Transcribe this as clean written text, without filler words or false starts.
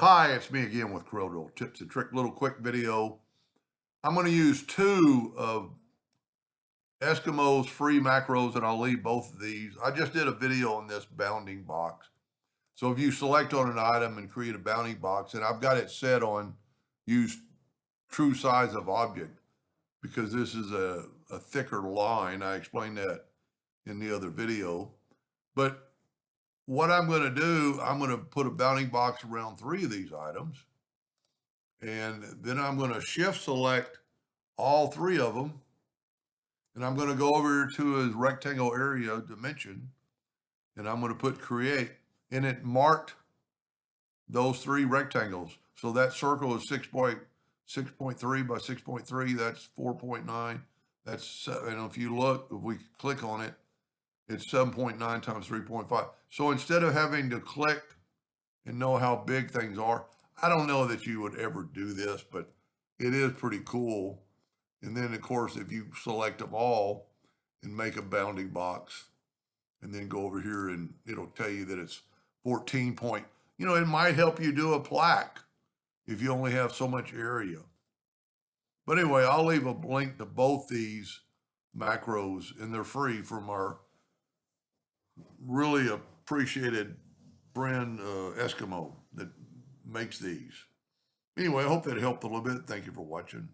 Hi, it's me again with Corel Tips and Trick, little quick video. I'm going to use two of Eskimo's free macros, and I'll leave both of these. I just did a video on this bounding box. So if you select on an item and create a bounding box, and I've got it set on use true size of object because this is a thicker line. I explained that in the other video. But what I'm going to do, I'm going to put a bounding box around three of these items. And then I'm going to shift select all three of them. And I'm going to go over to his rectangle area dimension. And I'm going to put create. And it marked those three rectangles. So that circle is 6.3 by 6.3. That's 4.9. That's 7. And if you look, if we click on it, it's 7.9 times 3.5. So instead of having to click and know how big things are, I don't know that you would ever do this, but it is pretty cool. And then, of course, if you select them all and make a bounding box, and then go over here and it'll tell you that it's 14 point, it might help you do a plaque if you only have so much area. But anyway, I'll leave a link to both these macros, and they're free from our really appreciated friend Eskimo that makes these. Anyway, I hope that helped a little bit. Thank you for watching.